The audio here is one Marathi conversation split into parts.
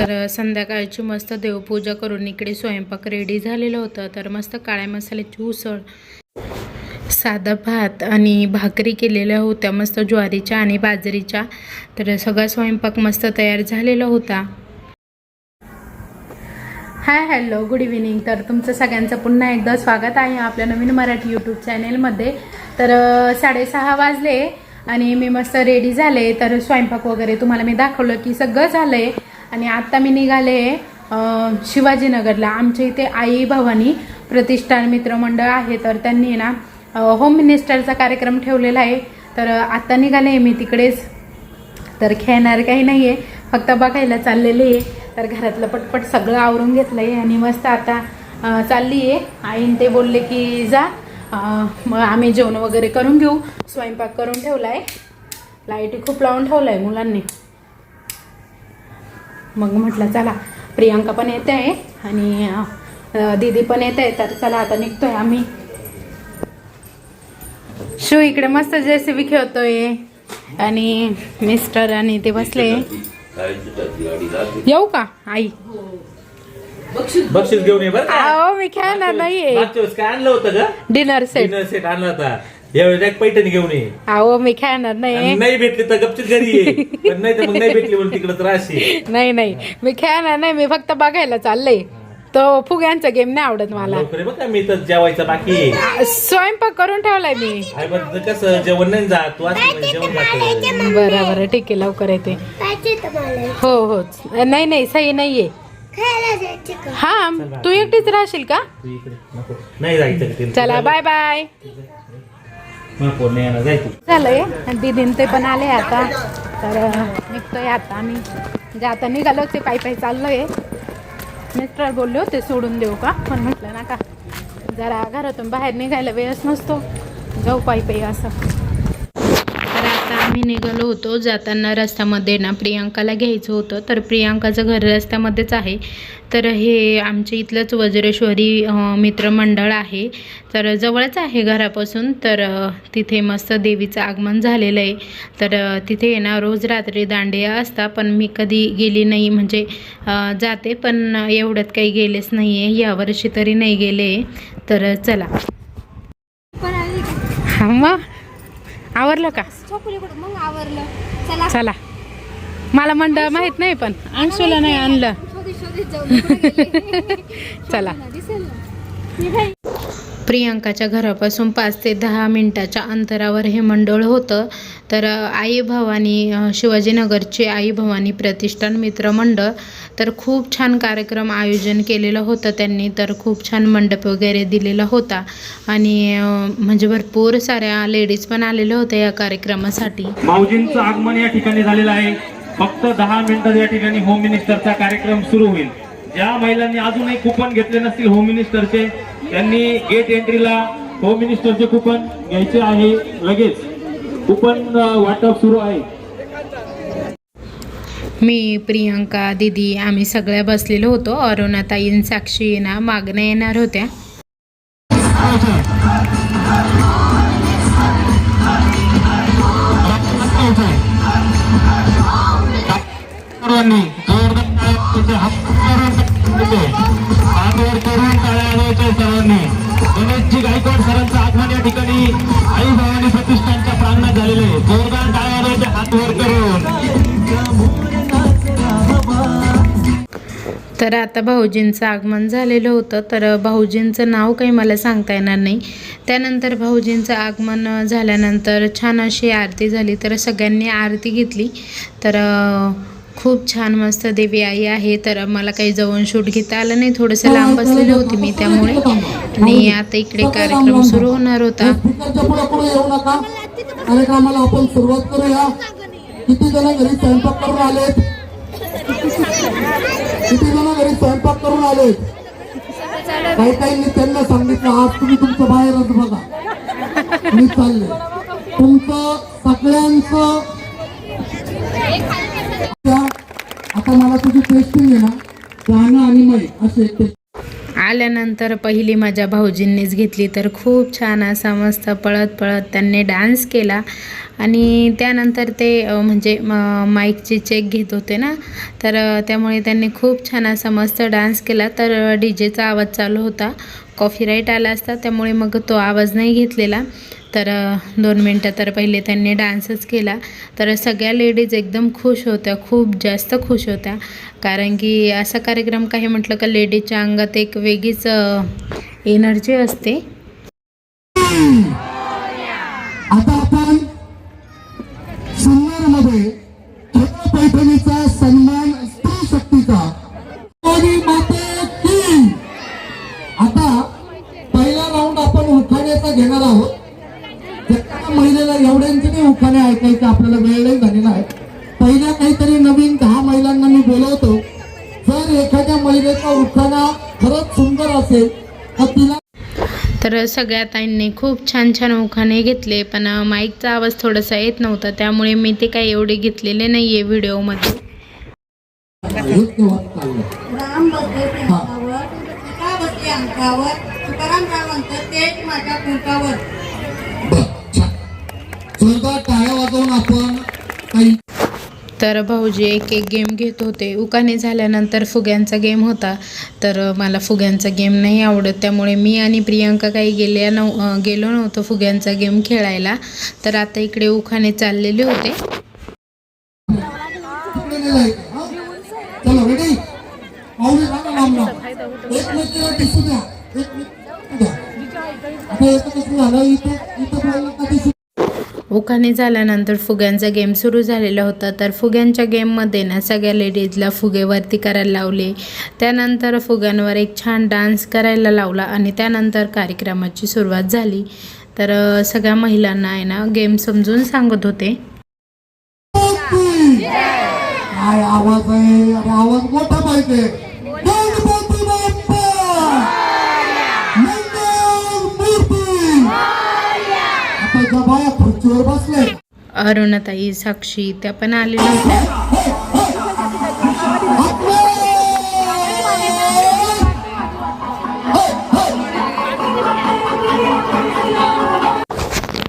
तर संध्याकाळची मस्त देवपूजा करून इकडे स्वयंपाक रेडी झालेलं होतं। तर मस्त काळ्या मसाल्याची उसळ, साधा भात आणि भाकरी केलेल्या होत्या मस्त ज्वारीच्या आणि बाजरीच्या। तर सगळा स्वयंपाक मस्त तयार झालेला होता। Hi hello good evening. तर तुमचं सगळ्यांचं पुन्हा एकदा स्वागत आहे आपल्या नवीन मराठी यूट्यूब चॅनेलमध्ये। तर 6:30 वाजले आणि मी मस्त रेडी झाले। तर स्वयंपाक वगैरे तुम्हाला मी दाखवलं की सगळं झालं आहे। आणि आत्ता मी निघाले शिवाजीनगरला। आमच्या इथे आई भवानी प्रतिष्ठान मित्रमंडळ आहे, तर त्यांनी ना होम मिनिस्टरचा कार्यक्रम ठेवलेला आहे। तर आत्ता निघाले मी तिकडेच। तर खेळणार काही नाही आहे, फक्त बघायला चाललेले आहे। तर घरातलं पटपट सगळं आवरून घेतलं आहे आणि मस्त आता चालली आहे। आईन ते बोलले की जा, मग आम्ही जेवण वगैरे करून घेऊ। स्वयंपाक करून ठेवला आहे, लाईट खूप लावून ठेवला आहे मुलांनी। मग म्हटलं चला, प्रियांका पण येते आहे आणि दीदी पण येते आहे। तर चला आता निघतोय आम्ही। शो इकडे मस्त जेसीबी खेळतोय आणि मिस्टर आणि ते बसले। येऊ का आई? बक्षीस घेऊन ये बरं का? अहो मी खेळणार नाहीये। मागच्या वेळेस काय आणलं होतं का? डिनर सेट आणला होता। यावेळेस एक पैठणी घेऊन ये। अहो मी खेळणार नाही। नाही भेटली तर गपचीत घरी ये, पण नाही तर मग नाही भेटली म्हणून तिकडे त्राशी। नाही नाही मी खेळणार नाही, मी फक्त बघायला चाललंय। तो फुग्यांचा गेम नाही आवडत मला। लवकर बघा, मी तर जेवायचं बाकी आहे। स्वयंपाक करून ठेवलाय मी। आई बघ कसं जेवण नाही जात, तू असं म्हणजे जेवण जात। बरं बरं ठीक आहे, लवकर येते। हो हो नाही नाही सही नाहीये। हा तू एकटीच राहशील का? तू इकडे नको, नाही जायचं। चला बाय बाय। नको नाही जायचं। झालंय दीदीन ते पण आले आता। तर निघतोय आता आम्ही। म्हणजे आता निघालो ते पायी चाललोय। मिस्टर बोलले होते सोडून देऊ का, पण म्हटलं नका, जरा घरातून बाहेर निघायला वेळच नसतो, जाऊ पायी असं। तर आता आम्ही निघालो होतो। जाताना रस्त्यामध्ये ना प्रियांकाला घ्यायचं होतं। तर प्रियांकाचं घर रस्त्यामध्येच आहे। तर हे आमच्या इथलंच वज्रेश्वरी मित्रमंडळ आहे, तर जवळच आहे घरापासून। तर तिथे मस्त देवीचं आगमन झालेलं आहे। तर तिथे ना रोज रात्री दांडिया असतात, पण मी कधी गेली नाही, म्हणजे जाते पण एवढ्यात काही गेलेच नाही आहे, यावर्षी तरी नाही गेले। तर चला हा मग आवरलं का? चला, मला मंडळ माहित नाही पण अंशूला नाही आणलं। चला, प्रियांकाच्या घरापासून 5 ते 10 मिनिटाच्या अंतरावर हे मंडळ होतं। तर आई भवानी शिवाजीनगरचे आई भवानी प्रतिष्ठान मित्रमंडळ, तर खूप छान कार्यक्रम आयोजन केलेलं होतं त्यांनी। तर खूप छान मंडप वगैरे दिलेला होता आणि म्हणजे भरपूर साऱ्या लेडीज पण आलेल्या होत्या या कार्यक्रमासाठी। माऊजींचं आगमन या ठिकाणी झालेलं आहे। फक्त 10 मिनिटात या ठिकाणी होम मिनिस्टरचा कार्यक्रम सुरू होईल। ज्या महिलांनी अजूनही कुपन घेतले नसतील होम मिनिस्टरचे, त्यांनी गेट एंट्रीला होम मिनिस्टरचे कुपन घ्यायचे आहे। लगेच कुपन वाटप सुरू आहे। मी प्रियांका दीदी आम्ही सगळ्या बसलेलो होतो। अरुणाताईन साक्षी ना मागण्या येणार होत्या। गणेशजी गायकवाड सरांचं आगमन या ठिकाणी आई भवानी प्रतिष्ठानच्या प्रांगणात झालेले आहे। जोरदार टाळ्या हात वर करून। तर आता भाऊजींचं आगमन झालेलं होतं। तर भाऊजींचं नाव काही मला सांगता येणार नाही। त्यानंतर भाऊजींचं आगमन झाल्यानंतर छान अशी आरती झाली। तर सगळ्यांनी आरती घेतली। तर खूप छान मस्त देवी आई आहे। तर मला काही जवळ शूट घेता आलं नाही, थोडंसं लांब बसलेली होती मी त्यामुळे। आणि आता इकडे कार्यक्रम सुरू होणार होता। कार्यक्रमाला आपण सुरुवात करूया। किती जण घरी स्वयंपाक करून आलेत? किती जण घरी स्वयंपाक करून आलेत? काही मी त्यांना सांगितलं आज तुम्ही तुमचं बाहेरच बघा, मी चालले तुमचं सगळ्यांचं। आता मला तुझी टेस्टिंग आहे ना, गाणं आणि मै असे आल्यानंतर पहिली माझ्या भाऊजींनीच घेतली। तर खूप छान असा मस्त पळत पळत त्यांनी डान्स केला आणि त्यानंतर ते म्हणजे माईकची चेक घेत होते ना, तर त्यामुळे त्यांनी खूप छान असा मस्त डान्स केला. तर डीजेचा आवाज चालू होता, कॉपीराईट आला असता, त्यामुळे मग तो आवाज नाही घेतलेला. तर 2 मिनटं तर पहिले त्यांनी डान्सच केला. तर सगळ्या लेडीज एकदम खुश होत्या, खूप जास्त खुश होत्या, कारण की असा कार्यक्रम काही म्हटलं का लेडीजच्या अंगात एक वेगळीच एनर्जी असते. आता आपण सिन्नरमध्ये छोट्या पैठणीचा सन्मान स्त्री शक्तीचा आणि माते की. आता पहिला राऊंड आपण उखाण्याचा घेणार आहोत. ज्या महिलेला एवढ्यांचे नाही उखाणे ऐकायचे, आपल्याला वेळ नाही झालेला आहे. पहिल्या काहीतरी नवीन 10 महिलांना मी बोलवतो. जर एखाद्या महिलेचा उखाणा खरंच सुंदर असेल तर तिला. तर सगळ्या ताईंनी खूप छान छान उखाणे घेतले, पण माईकचा आवाज थोडासा येत नव्हता, त्यामुळे मी ते काही एवढे घेतलेले नाही आहे व्हिडिओमध्ये. राम बसले अंकावर, तुका बसले अंकावर, तुकाराम काय म्हणतात ते माझ्या कुंकावर. जोरदार टाळ्या वाजवून आपण काही. तर भाऊजी एक एक गेम घेत होते. उखाणे झाल्यानंतर फुग्यांचा गेम होता. तर मला फुग्यांचा गेम नाही आवडत, त्यामुळे मी आणि प्रियंका काही गेलो नव्हतो फुग्यांचा गेम खेळायला. तर आता इकडे उखाणे चाललेले होते. चलो रेडी. पाहुणे जागा लांबला. एक मिनिट दिसू द्या, एक मिनिट द्या. आता येतं कसं झालं, इथं बोललं का दिसू. उखाणे झाल्यानंतर फुग्यांचा गेम सुरू झालेला होता. तर फुग्यांच्या गेममध्ये ना सगळ्या लेडीजला फुगेवरती करायला लावले. त्यानंतर फुग्यांवर एक छान डान्स करायला लावला आणि त्यानंतर कार्यक्रमाची सुरुवात झाली. तर सगळ्या महिलांना आहे ना गेम समजून सांगत होते. काय आवाज आहे, अरे आवाज मोठा पाहिजे. गणपती बाप्पा मंगल मूर्ती. आता ज्या बाया खुर्चीवर बसले, अरुणाताई, साक्षी त्या पण आलेल्या होत्या.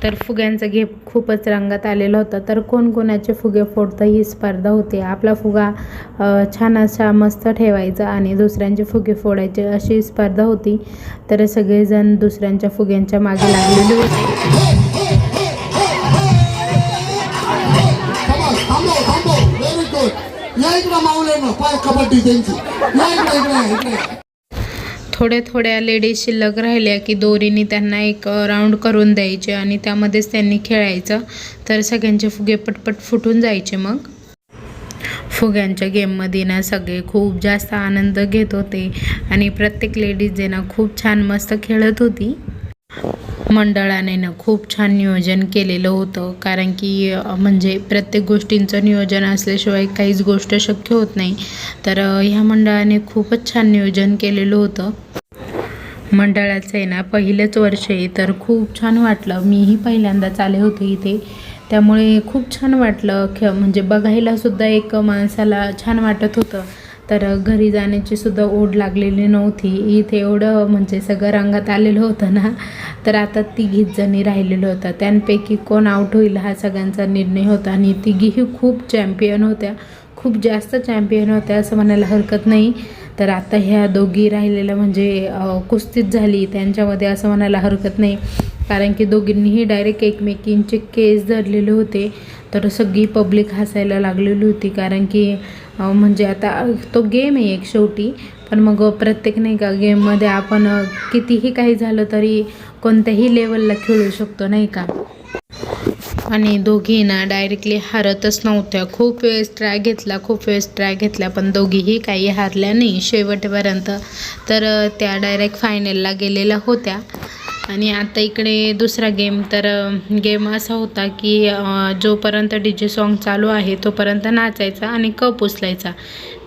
तर फुग्यांचा गेम खूपच रंगात आलेला होता. तर कोण कोणाचे फुगे फोडतं ही स्पर्धा होती. आपला फुगा छान असा मस्त ठेवायचा आणि दुसऱ्यांचे फुगे फोडायचे अशी स्पर्धा होती. तर सगळेजण दुसऱ्यांच्या फुग्यांच्या मागे लागलेले होते. थोड्या लेडीज शिल्लक राहिल्या की दोरीने त्यांना एक राऊंड करून द्यायचे आणि त्यामध्येच त्यांनी खेळायचं. तर सगळ्यांचे फुगे पटपट फुटून जायचे. मग फुग्यांच्या गेममध्ये ना सगळे खूप जास्त आनंद घेत होते आणि प्रत्येक लेडीज जे ना खूप छान मस्त खेळत होती. मंडळाने ना खूप छान नियोजन केलेलं होतं, कारण की म्हणजे प्रत्येक गोष्टींचं नियोजन असल्याशिवाय काहीच गोष्ट शक्य होत नाही. तर ह्या मंडळाने खूपच छान नियोजन केलेलं होतं. मंडळाचं आहे ना पहिलंच वर्ष आहे, तर खूप छान वाटलं. मीही पहिल्यांदाच आले होते इथे, त्यामुळे खूप छान वाटलं. म्हणजे बघायलासुद्धा एक माणसाला छान वाटत होतं. तर घरी जाण्याची सुद्धा ओढ लागलेली नव्हती. इथे एवढं म्हणजे सगळं रंगात आलेलं होतं ना. तर आता 3 जणी राहिलेलं होतं, त्यांपैकी कोण आउट होईल हा सगळ्यांचा निर्णय होता. आणि 3ही खूप चॅम्पियन होत्या, खूप जास्त चॅम्पियन होत्या असं म्हणायला हरकत नाही. तर आता ह्या दोघी राहिलेल्या म्हणजे कुस्तीच झाली त्यांच्यामध्ये असं म्हणायला हरकत नाही, कारण की दोघींनीही डायरेक्ट एकमेकींचे केस धरलेले होते. तर सगळी पब्लिक हसायला लागलेली होती, कारण की म्हणजे आता तो गेम आहे एक शेवटी. पण मग प्रत्येक नाही का गेममध्ये आपण कितीही काही झालं तरी कोणत्याही लेवलला खेळू शकतो नाही का. आणि दोघी ना डायरेक्टली हारतच नव्हत्या. खूप वेळेस ट्राय घेतला पण दोघीही काही हारल्या नाही शेवटपर्यंत. तर त्या डायरेक्ट फायनलला गेलेल्या होत्या. आणि आता इकडे दुसरा गेम, तर गेम असा होता की जोपर्यंत DJ सॉन्ग चालू आहे तोपर्यंत नाचायचा आणि कप उचलायचा.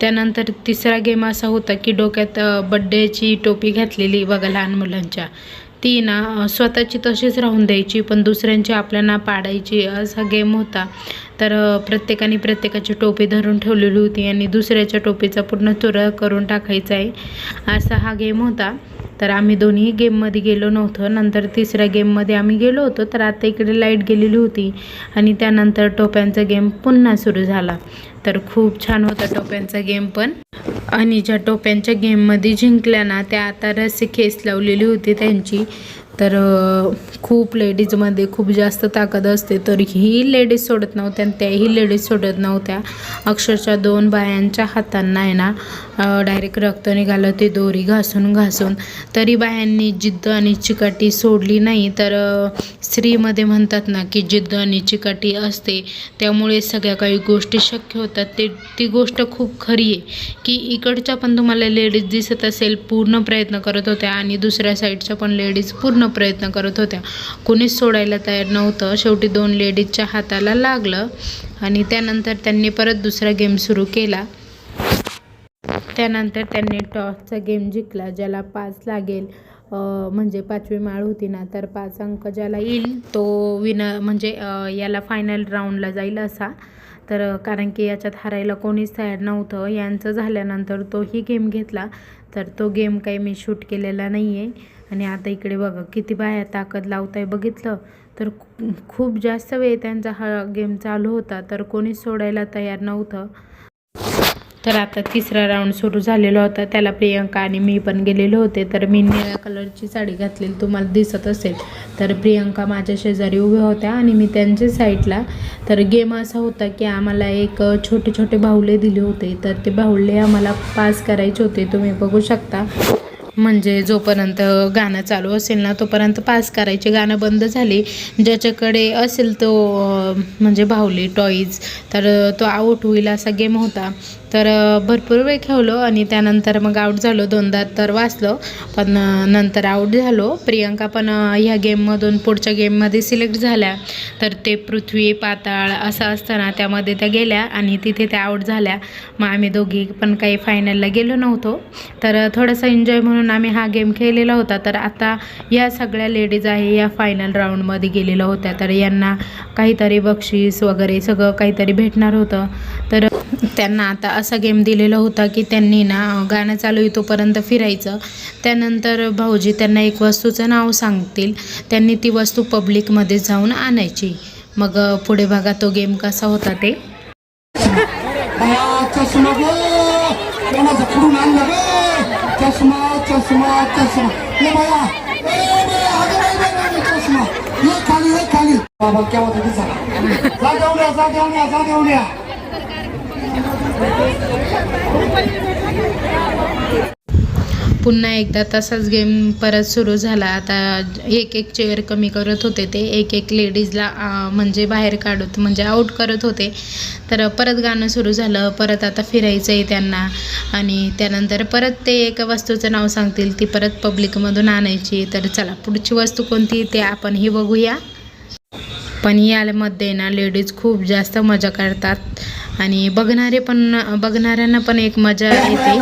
त्यानंतर तिसरा गेम असा होता की डोक्यात बड्डेची टोपी घातलेली बघा लहान मुलांच्या, ती ना स्वतःची तशीच राहून द्यायची, पण दुसऱ्यांची आपल्याला पाडायची, असा गेम होता. तर प्रत्येकाने प्रत्येकाची टोपी धरून ठेवलेली होती आणि दुसऱ्याच्या टोपीचा पूर्ण चुरा करून टाकायचा आहे, असा हा गेम होता. तर आम्ही दोन्ही गेममध्ये गेलो नव्हतो. नंतर तिसऱ्या गेममध्ये आम्ही गेलो होतो. तर आता इकडे लाईट गेलेली होती आणि त्यानंतर टोप्यांचा गेम पुन्हा सुरू झाला. तर खूप छान होता टोप्यांचा गेम पण. आणि ज्या टोप्यांच्या गेममध्ये जिंकल्या ना, त्या आता रस्सी खेच लावलेली होती त्यांची. तर खूप लेडीजमध्ये खूप जास्त ताकद असते, तर ही लेडीज सोडत नव्हत्या आणि त्याही लेडीज सोडत नव्हत्या. अक्षरशः 2 बायांच्या हातांना आहे ना डायरेक्ट रक्त निघालं, ते दोरी घासून घासून. तरी बायांनी जिद्द आणि चिकाटी सोडली नाही. तर स्त्रीमध्ये म्हणतात ना की जिद्द आणि चिकाटी असते, त्यामुळे सगळ्या काही गोष्टी शक्य होतात. ती गोष्ट खूप खरी आहे की इकडच्या पण तुम्हाला लेडीज दिसत असेल पूर्ण प्रयत्न करत होत्या आणि दुसऱ्या साईडच्या पण लेडीज पूर्ण प्रयत्न करत होत्या. कोणीच सोडायला तयार नव्हतं. शेवटी 2 लेडीजच्या हाताला लागलं आणि त्यानंतर त्यांनी परत दुसरा गेम सुरू केला. त्यानंतर त्यांनी टॉसचा गेम जिंकला. ज्याला 5 लागेल, म्हणजे 5वी माळ होती ना, तर 5 अंक ज्याला येईल तो विनर, म्हणजे याला फायनल राऊंडला जाईल असा. तर कारण की याच्यात हारायला कोणीच तयार नव्हतं. यांचं झाल्यानंतर तोही गेम घेतला. तर तो गेम काही मी शूट केलेला नाही आहे. आणि आता इकडे बघा किती बाया ताकद लावत आहे, बघितलं तर खूप जास्त वेळ त्यांचा हा गेम चालू होता. तर कोणीच सोडायला तयार नव्हतं. तर आता तिसरा राऊंड सुरू झालेला होता. त्याला प्रियंका आणि मी पण गेलेलो होते. तर मी निळ्या कलरची साडी घातलेली तुम्हाला दिसत असेल. तर प्रियंका माझ्या शेजारी उभ्या होत्या आणि मी त्यांच्या साईडला. तर गेम असा होता की आम्हाला एक छोटे छोटे बाहुले दिले होते. तर ते बाहुले आम्हाला पास करायचे होते. तुम्ही बघू शकता, म्हणजे जोपर्यंत गाणं चालू असेल ना तोपर्यंत पास करायचे. गाणं बंद झाले, ज्याच्याकडे असेल तो म्हणजे बाहुली टॉईज, तर तो आऊट होईल असा गेम होता. तर भरपूर वेळ खेळलो आणि त्यानंतर मग आऊट झालो. 2दा तर वाचलो, पण नंतर आऊट झालो. प्रियंका पण ह्या गेममधून पुढच्या गेममध्ये सिलेक्ट झाल्या. तर ते पृथ्वी पाताळ असं असताना त्यामध्ये त्या गेल्या आणि तिथे त्या आऊट झाल्या. मग आम्ही दोघी पण काही फायनलला गेलो नव्हतो. तर थोडासा एन्जॉय म्हणून आम्ही हा गेम खेळलेला होता. तर आता या सगळ्या लेडीज आहे या फायनल राऊंडमध्ये गेलेल्या होत्या. तर यांना काहीतरी बक्षीस वगैरे सगळं काहीतरी भेटणार होतं. तर त्यांना आता असा गेम दिलेला होता की त्यांनी ना गाणं चालू आहे तोपर्यंत फिरायचं. त्यानंतर भाऊजी त्यांना एक वस्तूचं नाव सांगतील, त्यांनी ती वस्तू पब्लिकमध्ये जाऊन आणायची. मग पुढे बघा तो गेम कसा होता ते. चष्मा कोणाचा कुठून आणलं ग? चष्मा चष्मा चष्मा ये बाया, चष्मा ये खाली, ये खाली. बाबा केव्हा तरी जा देऊन या, जा देऊन या, जा देऊन या. पुन्हा एकदा तसाच गेम परत सुरू झाला. आता एक चेअर कमी करत होते ते, एक लेडीजला म्हणजे बाहेर काढत, म्हणजे आऊट करत होते. तर परत गाणं सुरू झालं. परत आता फिरायचं आहे त्यांना आणि त्यानंतर परत ते एका वस्तूचं नाव सांगतील, ती परत पब्लिकमधून आणायची. तर चला पुढची वस्तू कोणती ते आपणही बघूया. पण यामध्ये ना लेडीज खूप जास्त मजा करतात आणि बघणाऱ्यांना पण एक मजा येते.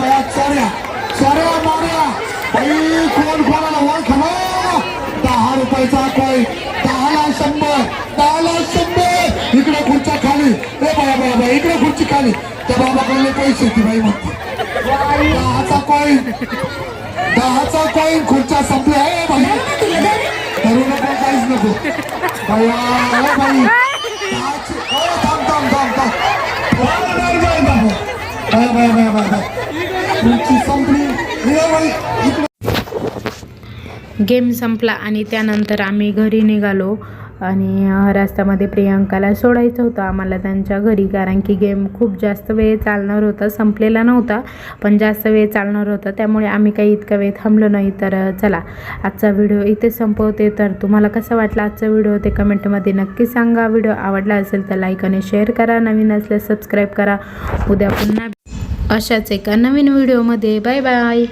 ₹10 कॉईन, 10ला 100, 10ला 100. इकडे खुर्च्या खाली, बाबा इकडे खुर्ची खाली. त्या बाबाकडले पैसे ती बाई म्हणते 10चा कॉईन खुर्च्या संपल्या. करू नको, काहीच नको बाया बाई. गेम संपला आणि त्यानंतर आम्ही घरी निघालो आणि रस्त्यामध्ये प्रियंकाला सोडायचं होतं आम्हाला त्यांच्या घरी, कारण की गेम खूप जास्त वेळ चालणार होता, संपलेला नव्हता पण जास्त वेळ चालणार होता, त्यामुळे आम्ही काही इतका वेळ थांबलो नाही. तर चला आजचा व्हिडिओ इथे संपवते. तर तुम्हाला कसं वाटला आजचा व्हिडिओ ते कमेंटमध्ये नक्की सांगा. व्हिडिओ आवडला असेल तर लाईक आणि शेअर करा, नवीन असल्यास सबस्क्राईब करा. उद्या पुन्हा अशाच एका नवीन व्हिडिओमध्ये. Bye bye.